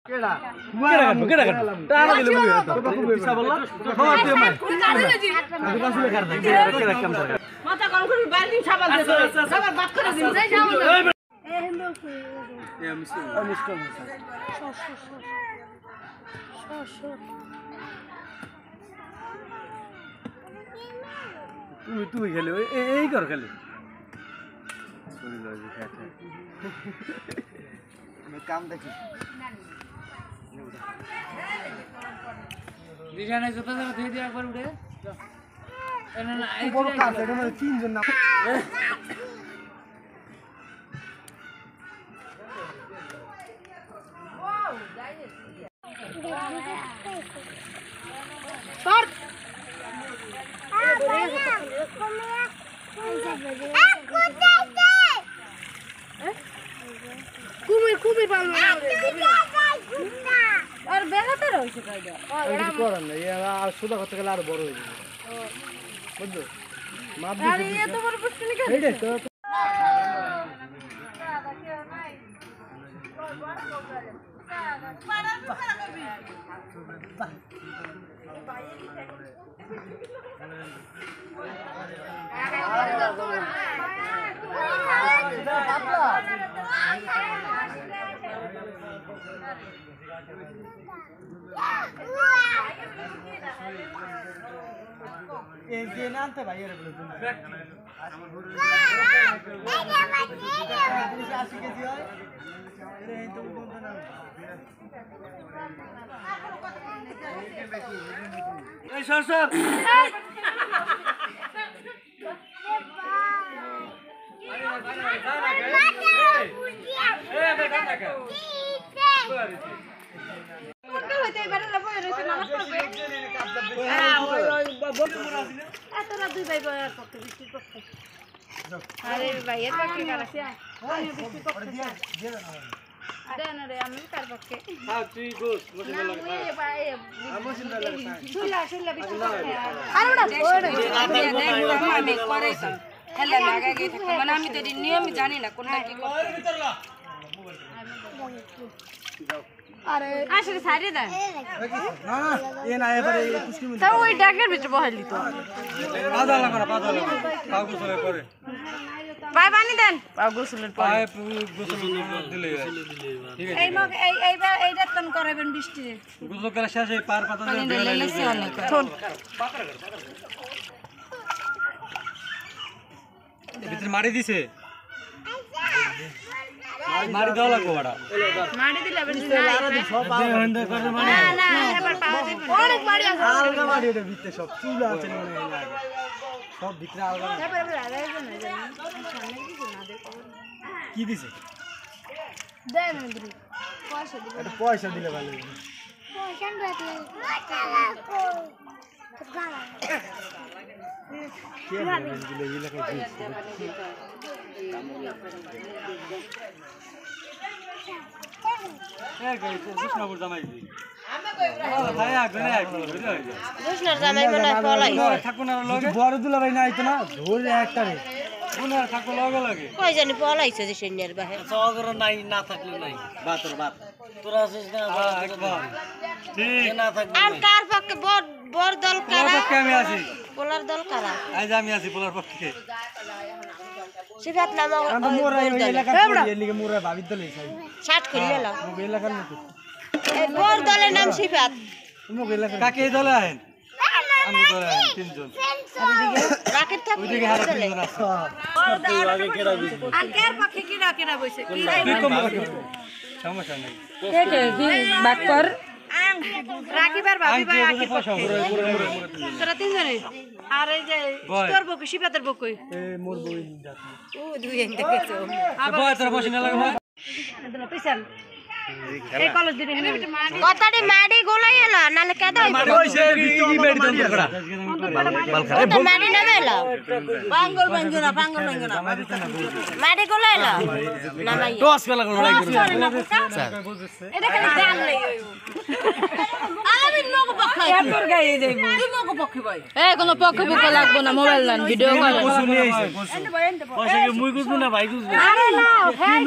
কেডা টানা দিলে বলি পিছা বললা খাওয়া তুই মাই আমি কাছে লেখার নাই কেডা কাম করে মাথা গরম করে বালতি সাবান দে সাবান বাত করে দিন যাই যাও এ হেন্দো এ মিস্টার তুই খেলে এই কর খেলে কাম দেখি বিছানা জুতা জুতা ধুই দিয়ে একবার উঠে না না এই বড় কাজ এটা মানে তিনজন না শর্ট কুমির পালন আর বেলাতে রইছে কয়টা কিছু করার নাই আর সুদা করতে গেলে আরো বড় হয়ে যাবে বুঝছো মাপ আরে এত বড় পুষ্কনি কেন এইটা তো ये नानते भाई यार बोले तुम 80 কেজি হয় এই তো কোনটা না এই সর সর আরে ভাইয়ের পক্ষে কারাছে আমি বৃষ্টি পক্ষে দেন রে আমি তার পক্ষে হ্যাঁ তুই গোস মশিন না ওই ভাই মশিন লাগে শুইলা বৃষ্টি পক্ষে আর ওড়া আমি করে তো হেলে লাগা গেছে মানে আমি তো নিয়ম জানি না কোনটা কি করতে আরে আসলে সাইডে দেন না না এ না এবারে কুস্কি মিল তো ওই ডাকের ভিতরে বহাইলি তো পাজা লাগা পাও গোসল করে ভাই পানি দেন পাও গোসলের পরে পায়ে গোসল দিলে ঠিক আছে এই মগ এই যত্ন করাবেন বৃষ্টি গোসল করে শেষে পার পাতা দিয়ে লেলেছে অনেক থন ভিতরে মারি দিছে মারি দাও লাগো বড়া মারি দিলে বেশি না না এবার পাওয়া যাবে অনেক মারি আছে আলগা মারি এটা ভিতরে সব চুলা আছে মনে হয় লাগে সব ভিতরে আলগা এবার আলাদা না জানি সামনে কিছু না দেখো কি দিছে দেন দিদি পয়সা দিবেন এটা পয়সা দিলে ভালো হবে পয়সা রাখলে কি হবে দিলে এই লাগে এ গাই কৃষ্ণপুর জামাই দি ভাই আগলে কৃষ্ণর জামাই মনে পলাই থাকো না লগে বড় দুলা ভাই না আইতো না ধরে একটা রে কোনার থাকো লগে লগে কই জানি পলাইছে যে সৈন্যের বাহে সগর নাই না থাকলে নাই বাতর বাত তোরা আসিস না একবার ঠিক না থাকলে আর কার পক্ষে বড় দল কারা পক্ষে আমি আছি পোলার দল কারা আজ আমি আছি পোলার পক্ষে সিফাত নাম আমরা মোরা এই এলাকা পড়ি এলিগে মোরা ভাবিত দলে চাই 60 করে লেলা মোগো এলাকার মতো এই বড় দলের নাম সিফাত মোগো এলাকা কাকে দলে আইন আমি দলে আইন তিনজন রাকেট থাক ওইদিকে হারা তিনজন আছে আগে কেডা দিছে আর কার পক্ষে কিরা বইছে কি সমস্যা নাই দেখে কি বাকর রাকিবার ভাবি ভাই আকি পক্ষে তোরা তিনজনে আর এই যে তোর বকু সিফাতের বকু এ মোর বই যাত ও দুই এনতে গেছে আবার তোরা বসে না লাগে পিছন এই কলেজ দিন কথাটি মাডি গোলাই এলা নালে কেদা মারি হইছে কি বেডি দন করা তো মাডি নামে এলা পাঙ্গল বাঙ্গনা মাডি গোলাই এলা নামাই টস কলা কোন লড়াই করে এটা খালি জান লই আমি মগো পক্ষে এর গায়ে যাইবো তুই মগো পক্ষে ভাই কোনো পক্ষে পক্ষে লাগবো না মোবাইল লান ভিডিও কল কসু নিয়ে আইছে পয়সা কি মুই গুজবো না ভাই গুজবো আরে না হ্যাঁ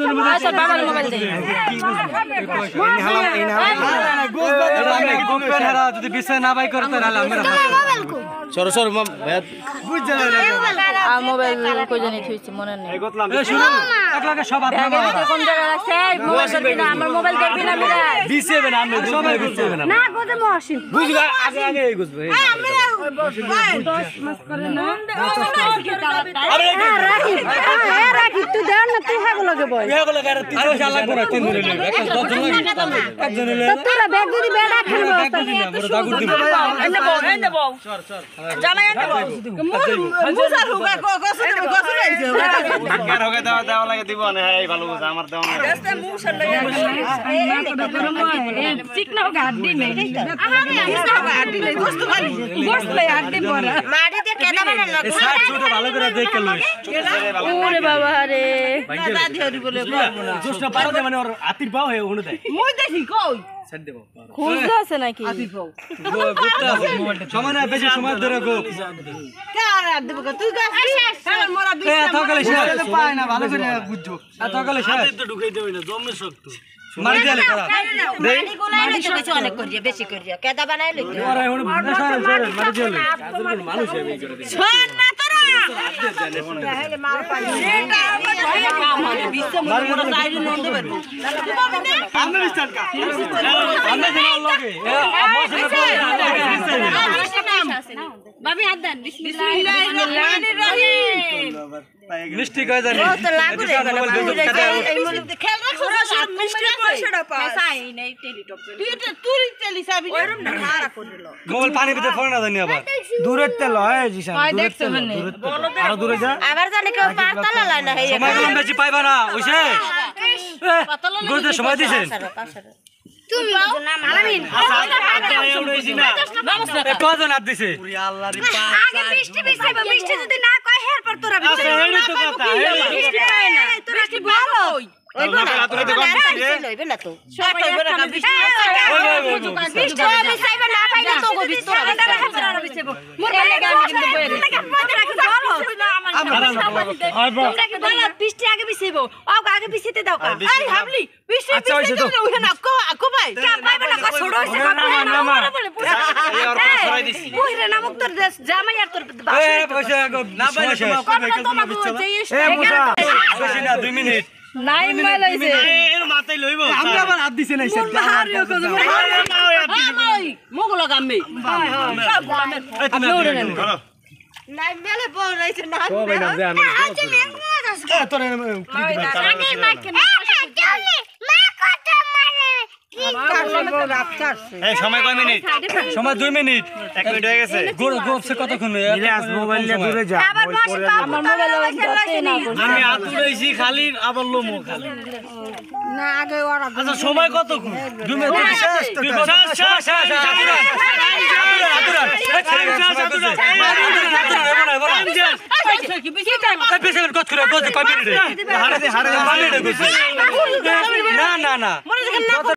বাবার মোবাইল দে যদি বিষয় না বাই করতে সরো সরো বুঝছে মোবাইল কই জানি থুইছি মনে নেই একলাকে সব আপনার কোন জায়গায় রাখছে মোবাইল করবি না আমার মোবাইল করবি না মিরা বিছেবে না আমি সবাই বিছেবে না না গোদে মহসিন বুঝগা আগে আগে এই বুঝবে রাখি তুই দেন না তুই হাগো লাগে বল এগুলো গারে 3 পয়সা লাগবে না 3 দিন লাগে 10 জন লাগে একজন হলে তোরা ব্যাগ যদি বেড়া খেলব বড় দাগুর দিব এনে বউ সর জামাই এনে বউ মুসার হুগা গোসু লাইছে কার হোগে দাও লাগে দিব না এই ভালো বুঝা আমার দাও না দেশে মুসার লাগে চিকনা হোগা হাড্ডি নেই হাড্ডি নেই গোস্ত খালি গোস্ত লাই হাড্ডি পড়া মাটি দিয়ে কেদা বানান না এই সাইড ছোট ভালো করে দেখে লইস ওরে বাবা রে দাদি হরি বলে জোসটা পারো দে মানে ওর আতির পাও হে ওনে দেয় মই দেখি কই সেট দেব খুঁজতে আছে নাকি গোপটা আছে মোবাইলটা সময় না বেশি সময় ধরে গো কার আর দেব তুই গাছ আমার মোরা এ থাকলে শেষ পায় না ভালো করে বুঝছো থাকলে শেষ তো ঢুকাই দেবে না জমে শক্ত মারি দিলে করা মাটি গুলাই তো কিছু অনেক করিয়া বেশি করিয়া কেদা বানাই লই ওরা এখন সরে সরে মারি দিলে মানুষ আমি করে দিই ছন না তোরা তাহলে মাল পাই সেটা কাম হবে বিশ্ব মোরা সাইড নন্দ বেরবো আমরা স্টার্ট কা আমরা যেন লগে বাবি হাত দেন বিসমিল্লাহির রহমানির রহিম মিষ্টি কয় জানি ও তো লাগু রে এই মধ্যে খেল রাখো সব মিষ্টি পয়সাটা পায় সাই নাই টেলিটপ তুই তেলি সাবি ওরম না খারা করিল মোবাইল পানি ভিতরে ফোন না জানি আবার দূরের তেল হয় জিসান দেখছো মানে আরো দূরে যা আবার জানি কেউ পাতলা লাই না হে সময় কম বেশি পাইবা না ওইছে গোদে সময় দিছেন তুমি না মালামিন কজন হাত দিছে আগে বৃষ্টি বিছাইবা বৃষ্টি যদি না কয় হের পর তোরা বিছাইবা এই তো কথা বৃষ্টি হয় না তোরা কি ভালো ওইব না লইবে না তো সব হইবে না বৃষ্টি বৃষ্টি বিছাইবা না পাইলে তো গো বিছরা বিছাইবো মোর লাগে আমি কিন্তু বইরে রাখি ভালো তোমরা কি বলো বৃষ্টি আগে বিছাইবো আগে বিছাইতে দাও আই হাবলি বৃষ্টি বিছাইতে দাও ওখানে আকো ভাই কে পাইবে না ছোট হইছে না বলে এই আর পাস করাই দিছি কইরে নামক তোর দেশ জামাই আর তোর এ পয়সা না পাইলে সময় কই কাজ না বিচ্ছা এ মুসা বেশি না 2 মিনিট নাই মাইল হইছে এর মাথায় লইব আমরা আবার হাত দিছে না স্যার মোগলো গামে আপনি ওরে নেন নাই মেলে বল রইছে না ও ভাই না যে আমি আজে মেঙ্গু আছে এ তোরে আগে মাইকে না মা কত মারে এই সময় কয় মিনিট সময় 2 মিনিট 1 মিনিট হয়ে গেছে গোপসে কতক্ষণ ইলিয়াস মোবাইল নিয়ে দূরে যা আবার বসে আমার মোবাইল ধরতে না আমি হাত উড়াইছি খালি আবার লোমো খালি না আগে ওরা আচ্ছা সময় কতক্ষণ 2 মিনিট শেষ না না না